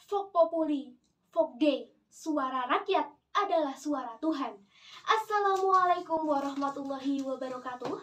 Vox Populi, Vox Dei, suara rakyat adalah suara Tuhan. Assalamualaikum warahmatullahi wabarakatuh.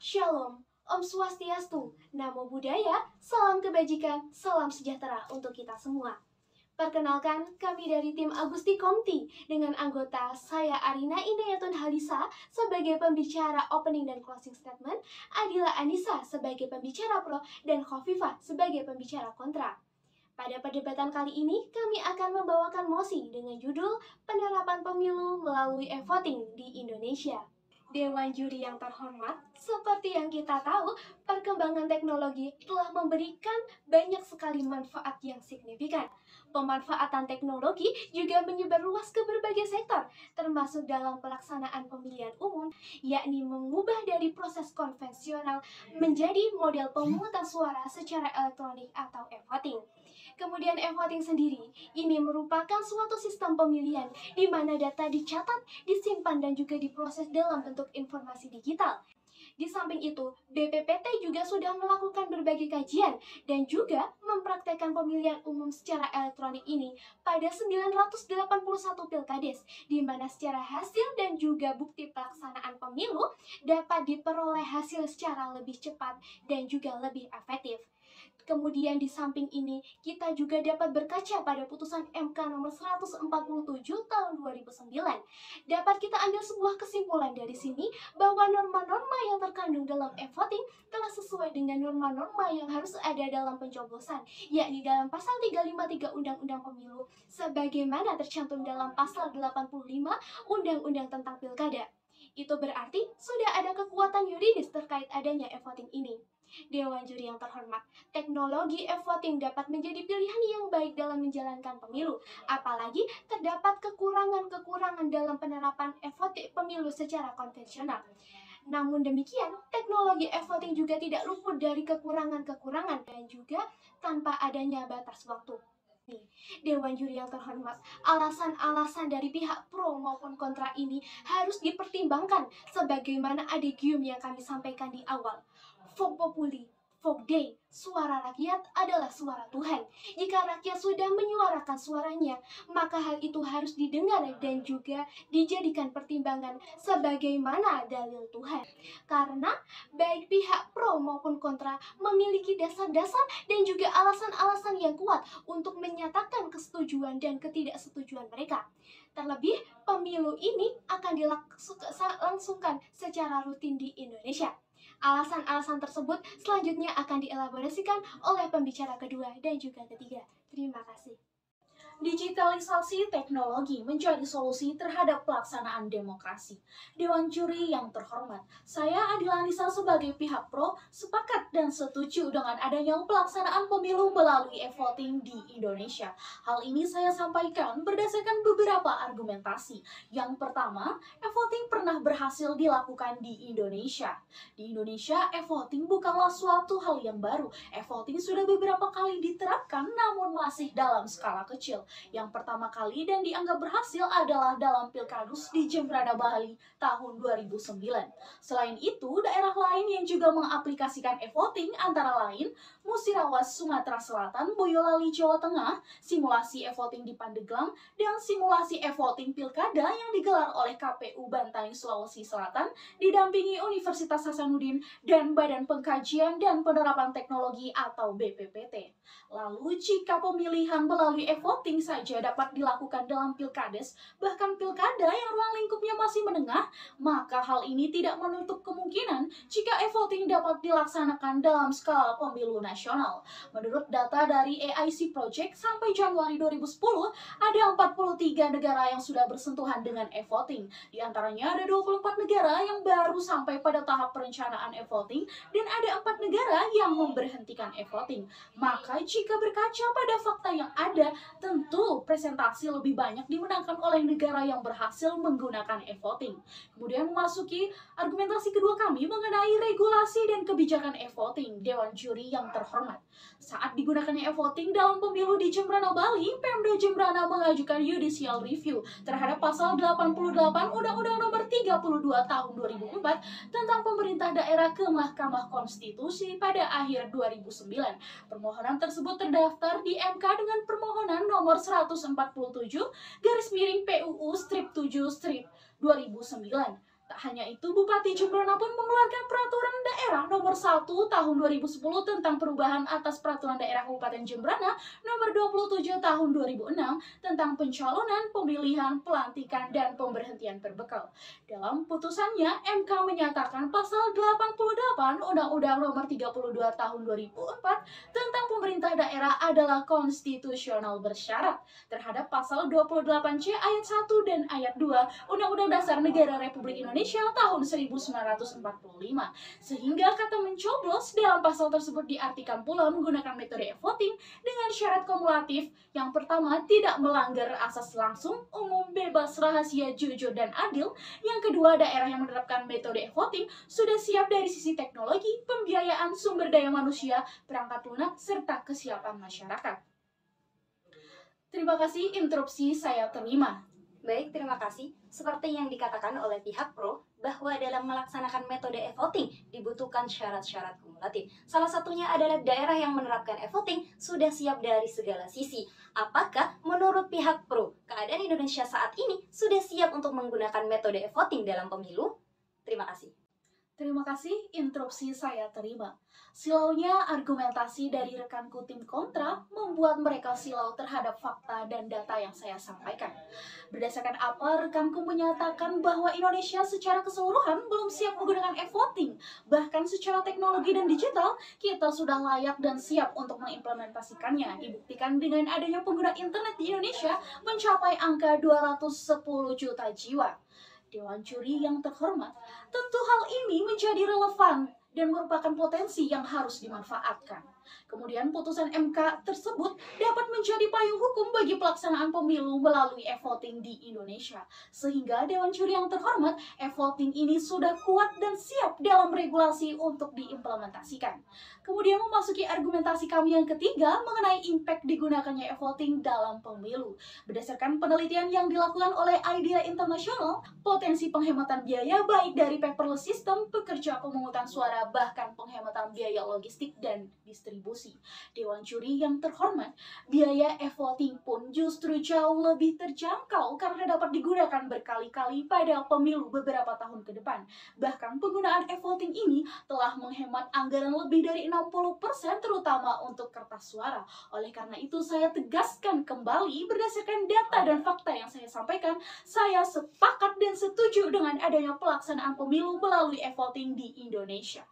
Shalom, Om Swastiastu, Namo Buddhaya, salam kebajikan, salam sejahtera untuk kita semua. Perkenalkan, kami dari tim Agusti Comti dengan anggota saya Arina Indayatun Halisa sebagai pembicara opening dan closing statement, Adila Anissa sebagai pembicara pro, dan Khofifah sebagai pembicara kontra. Pada perdebatan kali ini, kami akan membawakan mosi dengan judul Penerapan Pemilu melalui e-voting di Indonesia. Dewan juri yang terhormat, seperti yang kita tahu, perkembangan teknologi telah memberikan banyak sekali manfaat yang signifikan. Pemanfaatan teknologi juga menyebar luas ke berbagai sektor, termasuk dalam pelaksanaan pemilihan umum, yakni mengubah dari proses konvensional menjadi model pemungutan suara secara elektronik atau e-voting. Kemudian e-voting sendiri, ini merupakan suatu sistem pemilihan di mana data dicatat, disimpan, dan juga diproses dalam bentuk informasi digital. Di samping itu, BPPT juga sudah melakukan berbagai kajian dan juga mempraktekkan pemilihan umum secara elektronik ini pada 981 pilkades, di mana secara hasil dan juga bukti pelaksanaan pemilu dapat diperoleh hasil secara lebih cepat dan juga lebih efektif. Kemudian di samping ini, kita juga dapat berkaca pada putusan MK nomor 147 tahun 2009. Dapat kita ambil sebuah kesimpulan dari sini bahwa norma-norma yang terkandung dalam e-voting telah sesuai dengan norma-norma yang harus ada dalam pencoblosan, yakni dalam pasal 353 Undang-Undang Pemilu, sebagaimana tercantum dalam pasal 85 Undang-Undang tentang Pilkada. Itu berarti sudah ada kekuatan yuridis terkait adanya e-voting ini. Dewan juri yang terhormat, teknologi e-voting dapat menjadi pilihan yang baik dalam menjalankan pemilu, apalagi terdapat kekurangan-kekurangan dalam penerapan e-voting pemilu secara konvensional. Namun demikian, teknologi e-voting juga tidak luput dari kekurangan-kekurangan dan juga tanpa adanya batas waktu. Dewan juri yang terhormat, alasan-alasan dari pihak pro maupun kontra ini harus dipertimbangkan sebagaimana adigium yang kami sampaikan di awal. Vox Populi, Vox Dei, suara rakyat adalah suara Tuhan. Jika rakyat sudah menyuarakan suaranya, maka hal itu harus didengar dan juga dijadikan pertimbangan sebagaimana dalil Tuhan. Karena baik pihak pro maupun kontra memiliki dasar-dasar dan juga alasan-alasan yang kuat untuk menyatakan kesetujuan dan ketidaksetujuan mereka. Terlebih, pemilu ini akan dilangsungkan secara rutin di Indonesia. Alasan-alasan tersebut selanjutnya akan dielaborasikan oleh pembicara kedua dan juga ketiga. Terima kasih. Digitalisasi teknologi menjadi solusi terhadap pelaksanaan demokrasi. Dewan juri yang terhormat, saya Adila Anissa sebagai pihak pro sepakat dan setuju dengan adanya pelaksanaan pemilu melalui e-voting di Indonesia. Hal ini saya sampaikan berdasarkan beberapa argumentasi. Yang pertama, e-voting pernah berhasil dilakukan di Indonesia. Di Indonesia, e-voting bukanlah suatu hal yang baru. E-voting sudah beberapa kali diterapkan namun masih dalam skala kecil. Yang pertama kali dan dianggap berhasil adalah dalam Pilkadus di Jembrana Bali tahun 2009. Selain itu, daerah lain yang juga mengaplikasikan e-voting antara lain Musirawas, Sumatera Selatan, Boyolali, Jawa Tengah, simulasi e-voting di Pandeglang, dan simulasi e-voting Pilkada yang digelar oleh KPU Bantaeng, Sulawesi Selatan, didampingi Universitas Hasanuddin dan Badan Pengkajian dan Penerapan Teknologi atau BPPT. Lalu, jika pemilihan melalui e-voting saja dapat dilakukan dalam pilkades, bahkan pilkada yang ruang lingkupnya masih menengah, maka hal ini tidak menutup kemungkinan jika e-voting dapat dilaksanakan dalam skala pemilu nasional. Menurut data dari AIC Project, sampai Januari 2010, ada 43 negara yang sudah bersentuhan dengan e-voting. Di antaranya ada 24 negara yang baru sampai pada tahap perencanaan e-voting, dan ada 4 negara yang memberhentikan e-voting. Maka jika berkaca pada fakta yang ada, tentu presentasi lebih banyak dimenangkan oleh negara yang berhasil menggunakan e-voting. Kemudian memasuki argumentasi kedua kami mengenai regulasi dan kebijakan e-voting. Dewan juri yang terhormat, saat digunakannya e-voting dalam pemilu di Jembrana Bali, Pemda Jembrana mengajukan judicial review terhadap pasal 88 Undang-Undang Nomor 32 Tahun 2004 tentang pemerintah daerah ke Mahkamah Konstitusi pada akhir 2009. Permohonan tersebut terdaftar di MK dengan permohonan nomor nomor 147 PUU strip 7 strip 2009. Tak hanya itu, Bupati Jembrana pun mengeluarkan peraturan daerah nomor 1 tahun 2010 tentang perubahan atas peraturan daerah Kabupaten Jembrana nomor 27 tahun 2006 tentang pencalonan, pemilihan, pelantikan, dan pemberhentian berbekal. Dalam putusannya, MK menyatakan pasal 88 Undang-Undang nomor 32 tahun 2004 tentang pemerintah daerah adalah konstitusional bersyarat terhadap pasal 28C ayat 1 dan ayat 2 Undang-Undang Dasar Negara Republik Indonesia tahun 1945, sehingga kata mencoblos dalam pasal tersebut diartikan pula menggunakan metode e-voting dengan syarat kumulatif. Yang pertama, tidak melanggar asas langsung, umum, bebas, rahasia, jujur, dan adil. Yang kedua, daerah yang menerapkan metode e-voting sudah siap dari sisi teknologi, pembiayaan, sumber daya manusia, perangkat lunak, serta kesiapan masyarakat. Terima kasih, interupsi saya terima. Baik, terima kasih. Seperti yang dikatakan oleh pihak pro, bahwa dalam melaksanakan metode e-voting dibutuhkan syarat-syarat kumulatif. Salah satunya adalah daerah yang menerapkan e-voting sudah siap dari segala sisi. Apakah menurut pihak pro, keadaan Indonesia saat ini sudah siap untuk menggunakan metode e-voting dalam pemilu? Terima kasih. Terima kasih, interupsi saya terima. Silaunya argumentasi dari rekanku tim kontra membuat mereka silau terhadap fakta dan data yang saya sampaikan. Berdasarkan apa rekanku menyatakan bahwa Indonesia secara keseluruhan belum siap menggunakan e-voting. Bahkan secara teknologi dan digital, kita sudah layak dan siap untuk mengimplementasikannya. Dibuktikan dengan adanya pengguna internet di Indonesia mencapai angka 210 juta jiwa. Dewan Juri yang terhormat, tentu hal ini menjadi relevan dan merupakan potensi yang harus dimanfaatkan. Kemudian putusan MK tersebut dapat menjadi payung hukum bagi pelaksanaan pemilu melalui e-voting di Indonesia. Sehingga Dewan Juri yang terhormat, e-voting ini sudah kuat dan siap dalam regulasi untuk diimplementasikan. Kemudian memasuki argumentasi kami yang ketiga mengenai impact digunakannya e-voting dalam pemilu. Berdasarkan penelitian yang dilakukan oleh IDEA International, potensi penghematan biaya baik dari paperless system, pekerja pemungutan suara, bahkan penghematan biaya logistik dan distribusi. Dewan Juri yang terhormat, biaya e-voting pun justru jauh lebih terjangkau karena dapat digunakan berkali-kali pada pemilu beberapa tahun ke depan. Bahkan penggunaan e-voting ini telah menghemat anggaran lebih dari 60% terutama untuk kertas suara. Oleh karena itu saya tegaskan kembali berdasarkan data dan fakta yang saya sampaikan, saya sepakat dan setuju dengan adanya pelaksanaan pemilu melalui e-voting di Indonesia.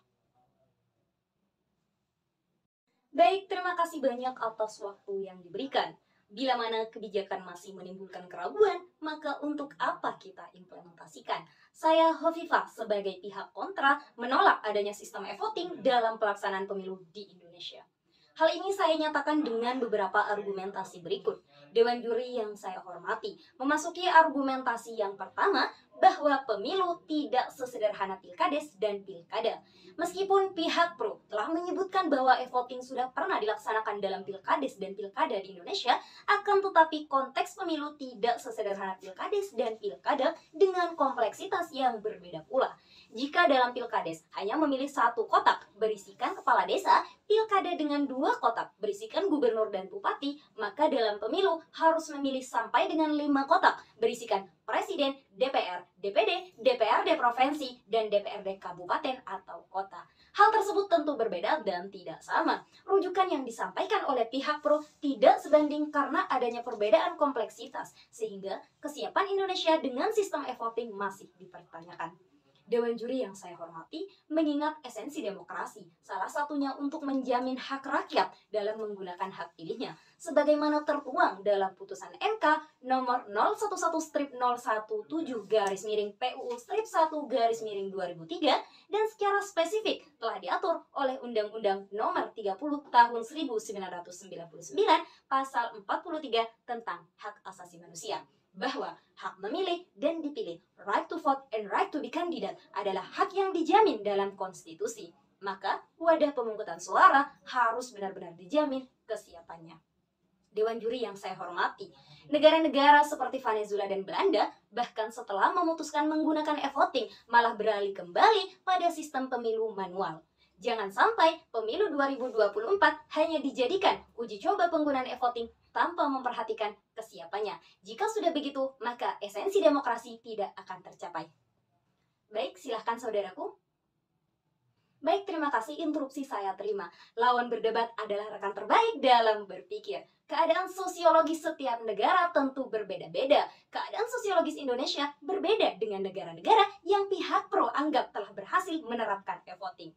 Baik, terima kasih banyak atas waktu yang diberikan. Bila mana kebijakan masih menimbulkan keraguan, maka untuk apa kita implementasikan? Saya Hovifah sebagai pihak kontra menolak adanya sistem e-voting dalam pelaksanaan pemilu di Indonesia. Hal ini saya nyatakan dengan beberapa argumentasi berikut. Dewan Juri yang saya hormati, memasuki argumentasi yang pertama, bahwa pemilu tidak sesederhana pilkades dan pilkada. Meskipun pihak pro telah menyebutkan bahwa e-voting sudah pernah dilaksanakan dalam pilkades dan pilkada di Indonesia, akan tetapi konteks pemilu tidak sesederhana pilkades dan pilkada dengan kompleksitas yang berbeda pula. Jika dalam pilkades hanya memilih satu kotak berisikan kepala desa, pilkada dengan dua kotak berisikan gubernur dan bupati, maka dalam pemilu harus memilih sampai dengan 5 kotak berisikan presiden, DPR, DPD, DPRD provinsi, dan DPRD kabupaten atau kota. Hal tersebut tentu berbeda dan tidak sama. Rujukan yang disampaikan oleh pihak pro tidak sebanding karena adanya perbedaan kompleksitas, sehingga kesiapan Indonesia dengan sistem e-voting masih dipertanyakan. Dewan Juri yang saya hormati mengingat esensi demokrasi, salah satunya untuk menjamin hak rakyat dalam menggunakan hak pilihnya, sebagaimana tertuang dalam putusan MK nomor 011-017-PUU-1-2003 dan secara spesifik telah diatur oleh Undang-Undang nomor 30 tahun 1999 pasal 43 tentang hak asasi manusia, bahwa hak memilih dan dipilih, right to vote and right to be candidate, adalah hak yang dijamin dalam konstitusi. Maka wadah pemungutan suara harus benar-benar dijamin kesiapannya. Dewan Juri yang saya hormati, negara-negara seperti Venezuela dan Belanda bahkan setelah memutuskan menggunakan e-voting malah beralih kembali pada sistem pemilu manual. Jangan sampai pemilu 2024 hanya dijadikan uji coba penggunaan e-voting tanpa memperhatikan kesiapannya. Jika sudah begitu, maka esensi demokrasi tidak akan tercapai. Baik, silahkan saudaraku. Baik, terima kasih, interupsi saya terima. Lawan berdebat adalah rekan terbaik dalam berpikir. Keadaan sosiologis setiap negara tentu berbeda-beda. Keadaan sosiologis Indonesia berbeda dengan negara-negara yang pihak pro anggap telah berhasil menerapkan e-voting.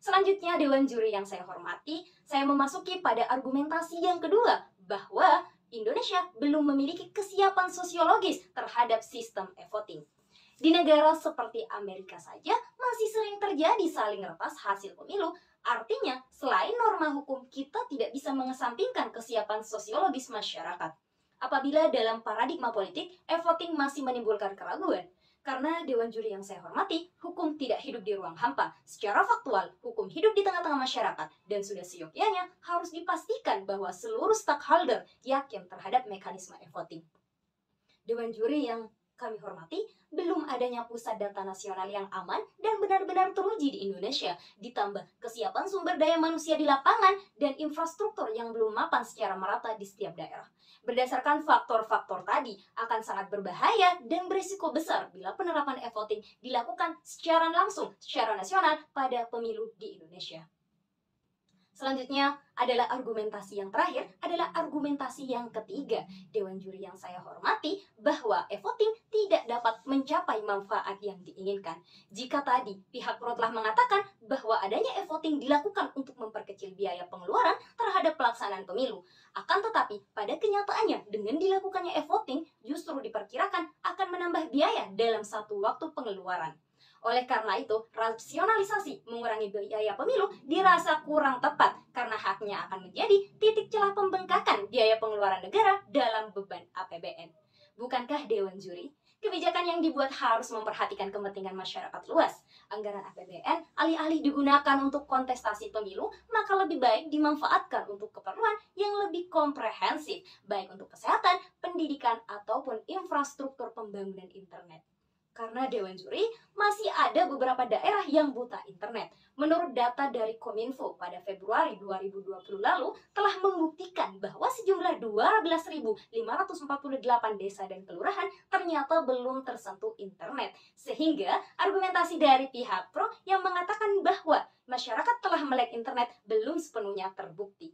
Selanjutnya, Dewan Juri yang saya hormati, saya memasuki pada argumentasi yang kedua, bahwa Indonesia belum memiliki kesiapan sosiologis terhadap sistem e-voting. Di negara seperti Amerika saja masih sering terjadi saling retas hasil pemilu. Artinya, selain norma hukum, kita tidak bisa mengesampingkan kesiapan sosiologis masyarakat. Apabila dalam paradigma politik, e-voting masih menimbulkan keraguan. Karena Dewan Juri yang saya hormati, hukum tidak hidup di ruang hampa. Secara faktual, hukum hidup di tengah-tengah masyarakat dan sudah seyogyanya harus dipastikan bahwa seluruh stakeholder yakin terhadap mekanisme e-voting. Dewan Juri yang kami hormati, belum adanya pusat data nasional yang aman dan benar-benar teruji di Indonesia, ditambah kesiapan sumber daya manusia di lapangan dan infrastruktur yang belum mapan secara merata di setiap daerah. Berdasarkan faktor-faktor tadi, akan sangat berbahaya dan berisiko besar bila penerapan e-voting dilakukan secara langsung, secara nasional pada pemilu di Indonesia. Selanjutnya adalah argumentasi yang terakhir, adalah argumentasi yang ketiga. Dewan Juri yang saya hormati, bahwa e-voting tidak dapat mencapai manfaat yang diinginkan. Jika tadi pihak pro telah mengatakan bahwa adanya e-voting dilakukan untuk memperkecil biaya pengeluaran terhadap pelaksanaan pemilu. Akan tetapi, pada kenyataannya dengan dilakukannya e-voting justru diperkirakan akan menambah biaya dalam satu waktu pengeluaran. Oleh karena itu, rasionalisasi mengurangi biaya pemilu dirasa kurang tepat karena haknya akan menjadi titik celah pembengkakan biaya pengeluaran negara dalam beban APBN. Bukankah Dewan Juri? Kebijakan yang dibuat harus memperhatikan kepentingan masyarakat luas. Anggaran APBN alih-alih digunakan untuk kontestasi pemilu, maka lebih baik dimanfaatkan untuk keperluan yang lebih komprehensif, baik untuk kesehatan, pendidikan, ataupun infrastruktur pembangunan internet. Karena Dewan Juri, masih ada beberapa daerah yang buta internet. Menurut data dari Kominfo pada Februari 2020 lalu, telah membuktikan bahwa sejumlah 12.548 desa dan kelurahan ternyata belum tersentuh internet. Sehingga argumentasi dari pihak pro yang mengatakan bahwa masyarakat telah melek internet belum sepenuhnya terbukti.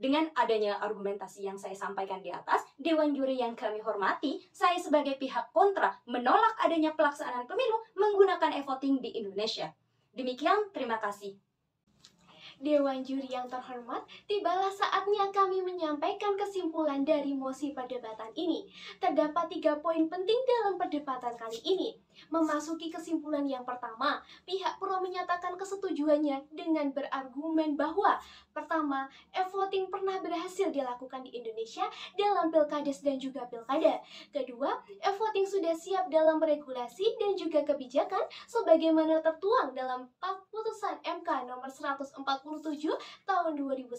Dengan adanya argumentasi yang saya sampaikan di atas, Dewan Juri yang kami hormati, saya sebagai pihak kontra menolak adanya pelaksanaan pemilu menggunakan e-voting di Indonesia. Demikian, terima kasih. Dewan Juri yang terhormat, tibalah saatnya kami menyampaikan kesimpulan dari mosi perdebatan ini. Terdapat 3 poin penting dalam perdebatan kali ini. Memasuki kesimpulan yang pertama, pihak pro menyatakan kesetujuannya dengan berargumen bahwa pertama, e-voting pernah berhasil dilakukan di Indonesia dalam pilkades dan juga pilkada. Kedua, e-voting sudah siap dalam regulasi dan juga kebijakan sebagaimana tertuang dalam putusan MK nomor 147 tahun 2009.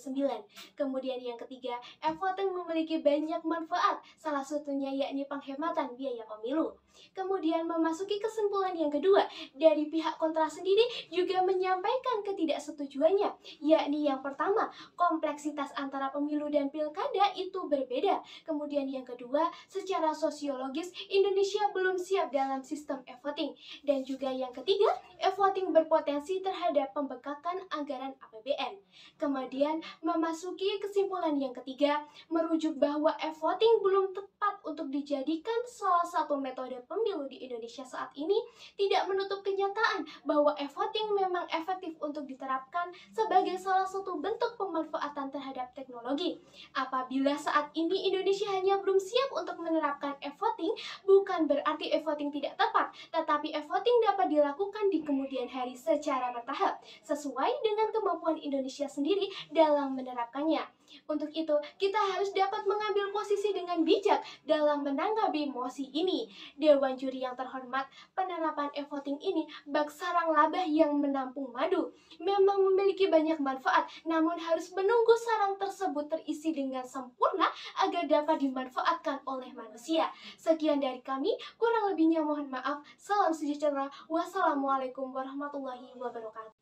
Kemudian yang ketiga, e-voting memiliki banyak manfaat, salah satunya yakni penghematan biaya pemilu. Kemudian memasuki kesimpulan yang kedua, dari pihak kontra sendiri juga menyampaikan ketidaksetujuannya, yakni yang pertama, kompleksitas antara pemilu dan pilkada itu berbeda. Kemudian yang kedua, secara sosiologis Indonesia belum siap dalam sistem e-voting. Dan juga yang ketiga, e-voting berpotensi terhadap pembengkakan anggaran APBN. Kemudian memasuki kesimpulan yang ketiga, merujuk bahwa e-voting belum tepat untuk dijadikan salah satu metode pemilu di Indonesia saat ini, tidak menutup kenyataan bahwa e-voting memang efektif untuk diterapkan sebagai salah satu bentuk pemanfaatan terhadap teknologi. Apabila saat ini Indonesia hanya belum siap untuk menerapkan e-voting, bukan berarti e-voting tidak tepat, tetapi e-voting dapat dilakukan di kemudian hari secara bertahap, sesuai dengan kemampuan Indonesia sendiri dalam menerapkannya. Untuk itu, kita harus dapat mengambil posisi dengan bijak dalam menanggapi mosi ini. Dewan Juri yang terhormat, penerapan e-voting ini bak sarang labah yang menampung madu. Memang memiliki banyak manfaat, namun harus menunggu sarang tersebut terisi dengan sempurna agar dapat dimanfaatkan oleh manusia. Sekian dari kami, kurang lebihnya mohon maaf. Salam sejahtera. Wassalamualaikum warahmatullahi wabarakatuh.